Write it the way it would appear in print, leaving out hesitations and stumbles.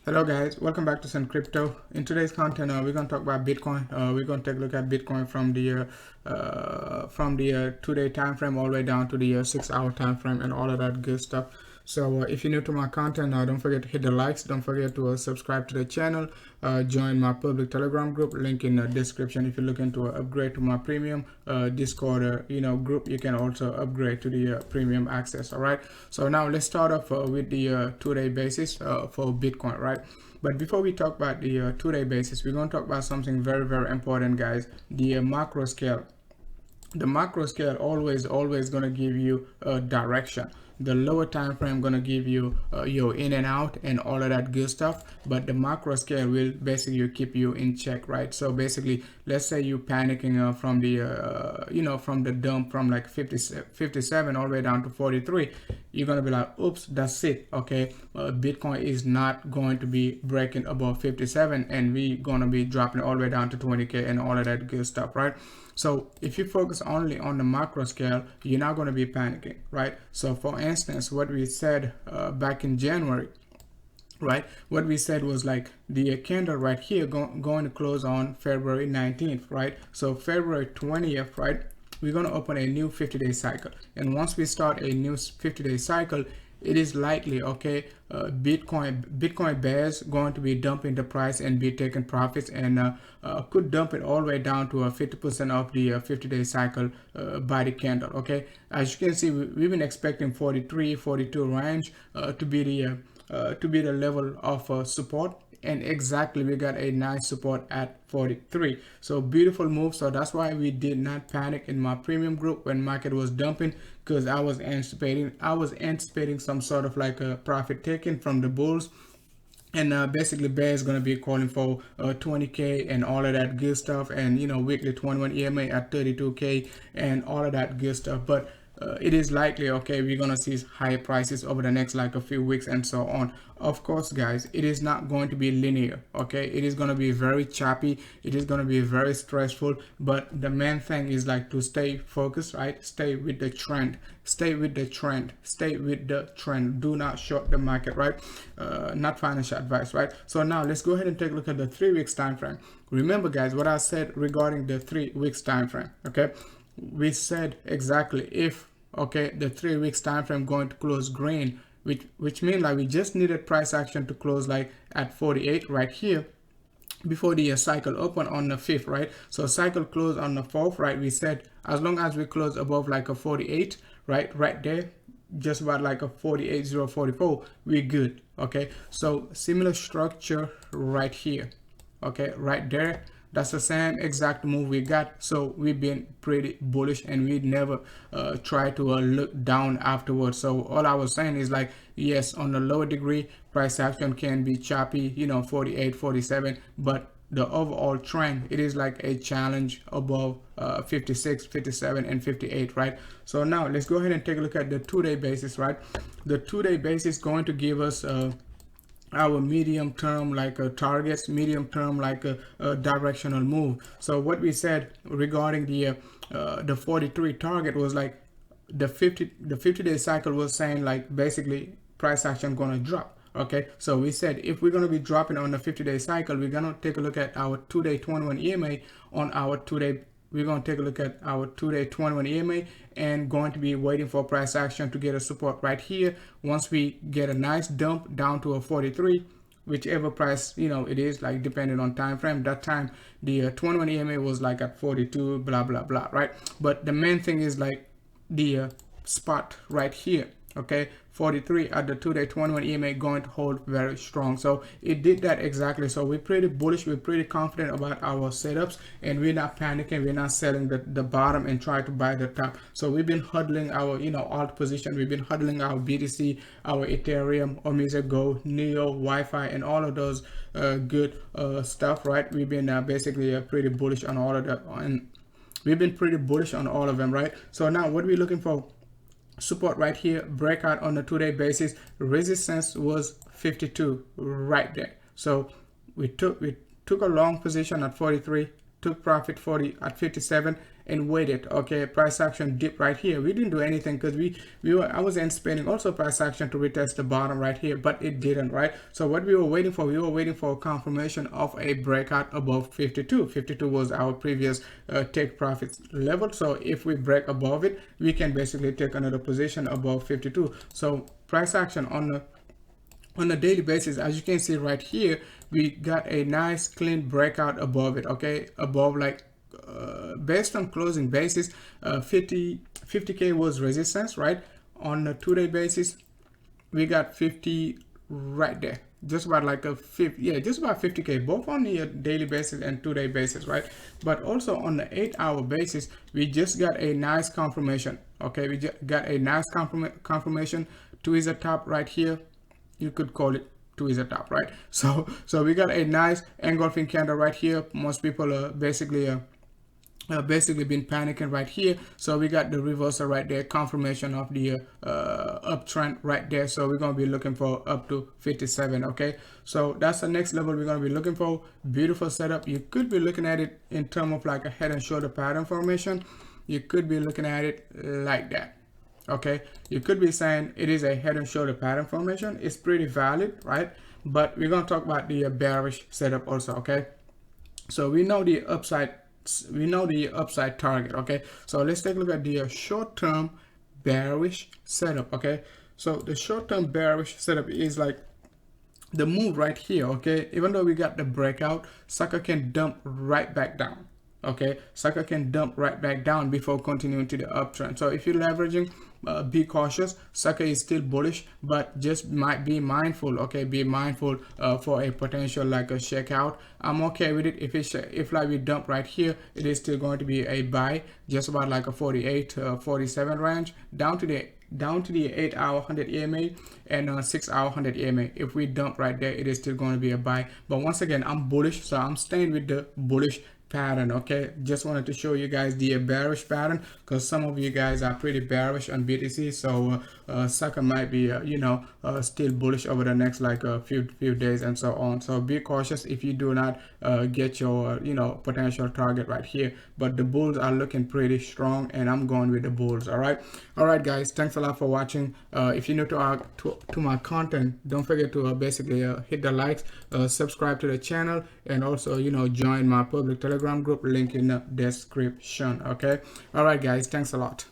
Hello guys, welcome back to Sun Crypto. In today's content, we're going to talk about Bitcoin. We're going to take a look at Bitcoin from the 2-day time frame all the way down to the 6-hour time frame and all of that good stuff. So if you're new to my content, don't forget to hit the likes. Don't forget to subscribe to the channel. Join my public Telegram group, link in the description. If you're looking to upgrade to my premium Discord group, you can also upgrade to the premium access. All right. So now let's start off with the 2-day basis for Bitcoin, right? But before we talk about the 2-day basis, we're going to talk about something very, very important, guys. The macro scale. The macro scale always going to give you a direction. The lower time frame going to give you your in and out and all of that good stuff, but the macro scale will basically keep you in check, right? So basically, let's say you panicking from the from the dump from like 57 all the way down to 43, you're gonna be like, oops, that's it. Okay, Bitcoin is not going to be breaking above 57, and we gonna be dropping all the way down to 20k and all of that good stuff, right? So if you focus only on the macro scale, you're not going to be panicking, right? So for instance, what we said back in January, right? What we said was like the candle right here going to close on February 19th, right? So February 20th, right? We're going to open a new 50-day cycle. And once we start a new 50-day cycle, it is likely, okay, Bitcoin bears going to be dumping the price and be taking profits, and could dump it all the way down to 50% of the 50-day cycle by the candle. Okay, as you can see, we've been expecting 43, 42 range to be the level of support, and exactly we got a nice support at 43. So beautiful move. So that's why we did not panic in my premium group when market was dumping, because I was anticipating some sort of like a profit taken from the bulls. And basically bear is going to be calling for 20k and all of that good stuff, and weekly 21 EMA at 32k and all of that good stuff. But it is likely, okay, we're gonna see higher prices over the next like a few weeks and so on. Of course, guys, it is not going to be linear. Okay, it is going to be very choppy, it is going to be very stressful, but the main thing is like to stay focused, right? Stay with the trend, stay with the trend, stay with the trend. Do not short the market, right? Not financial advice, right? So now let's go ahead and take a look at the 3 weeks time frame. Remember, guys, what I said regarding the 3 weeks time frame. Okay, we said exactly if, okay, the 3 weeks time frame going to close green, which means like we just needed price action to close like at 48 right here before the cycle open on the 5th, right? So cycle close on the 4th, right? We said as long as we close above like a 48, right there, just about like a 48.044, we're good. Okay, so similar structure right here, okay, right there. That's the same exact move we got. So we've been pretty bullish, and we never try to look down afterwards. So all I was saying is like, yes, on the lower degree, price action can be choppy, 48, 47, but the overall trend, it is like a challenge above 56, 57, and 58, right? So now let's go ahead and take a look at the 2-day basis, right? The 2-day basis is going to give us our medium term like targets, medium term like a directional move. So what we said regarding the 43 target was like the 50-day cycle was saying like basically price action gonna drop. Okay, so we said if we're going to be dropping on the 50-day cycle, we're going to take a look at our 2-day 21 EMA on our 2-day. We're going to take a look at our 2-day 21 EMA and going to be waiting for price action to get a support right here. Once we get a nice dump down to a 43, whichever price it is, like depending on time frame. That time the 21 EMA was like at 42, blah blah blah, right? But the main thing is like the spot right here. Okay, 43 at the 2-day 21 EMA going to hold very strong. So it did that exactly. So we're pretty bullish, we're pretty confident about our setups, and we're not panicking, we're not selling the bottom and try to buy the top. So we've been huddling our alt position, we've been huddling our BTC, our Ethereum, Omega Go, Neo, Wi-Fi, and all of those good stuff, right? We've been basically pretty bullish on all of that, and we've been pretty bullish on all of them, right? So now what we're looking for, support right here, breakout on the 2-day basis. Resistance was 52 right there. So we took a long position at 43, took profit 40 at 57, and waited. Okay, price action dip right here. We didn't do anything because I was anticipating also price action to retest the bottom right here, but it didn't, right? So what we were waiting for, we were waiting for a confirmation of a breakout above 52. 52 was our previous take profits level. So if we break above it, we can basically take another position above 52. So price action on a daily basis, as you can see right here, we got a nice clean breakout above it. Okay, above, like based on closing basis, 50k was resistance, right? On a 2-day basis, we got 50 right there, just about like a 50, yeah, just about 50k, both on the daily basis and 2-day basis, right? But also on the 8-hour basis, we just got a nice confirmation. Okay, we just got a nice confirmation to the top right here. You could call it to the top, right? So we got a nice engulfing candle right here. Most people are basically been panicking right here. So we got the reversal right there, confirmation of the uptrend right there. So we're going to be looking for up to 57. Okay, so that's the next level we're going to be looking for. Beautiful setup. You could be looking at it in terms of like a head and shoulder pattern formation. You could be looking at it like that. Okay, you could be saying it is a head and shoulder pattern formation. It's pretty valid, right? But we're going to talk about the bearish setup also. Okay, so we know the upside target. Okay, so let's take a look at the short-term bearish setup. Okay, so the short-term bearish setup is like the move right here. Okay, even though we got the breakout, sucker can dump right back down. Okay, sucker can dump right back down before continuing to the uptrend. So if you're leveraging, be cautious. Sucker is still bullish, but just might be mindful. Okay, be mindful for a potential like a shakeout. I'm okay with it if like we dump right here, it is still going to be a buy, just about like a 48 47 range down to the 8-hour 100 EMA and 6-hour 100 EMA. If we dump right there, it is still going to be a buy. But once again, I'm bullish, so I'm staying with the bullish pattern. Okay, just wanted to show you guys the bearish pattern because some of you guys are pretty bearish on BTC. So sucker might be still bullish over the next like a few days and so on. So be cautious if you do not get your potential target right here. But the bulls are looking pretty strong, and I'm going with the bulls. All right guys, thanks a lot for watching. If you're new to my content, don't forget to basically hit the likes, subscribe to the channel, and also join my public Telegram group, link in the description. Okay, all right guys, thanks a lot.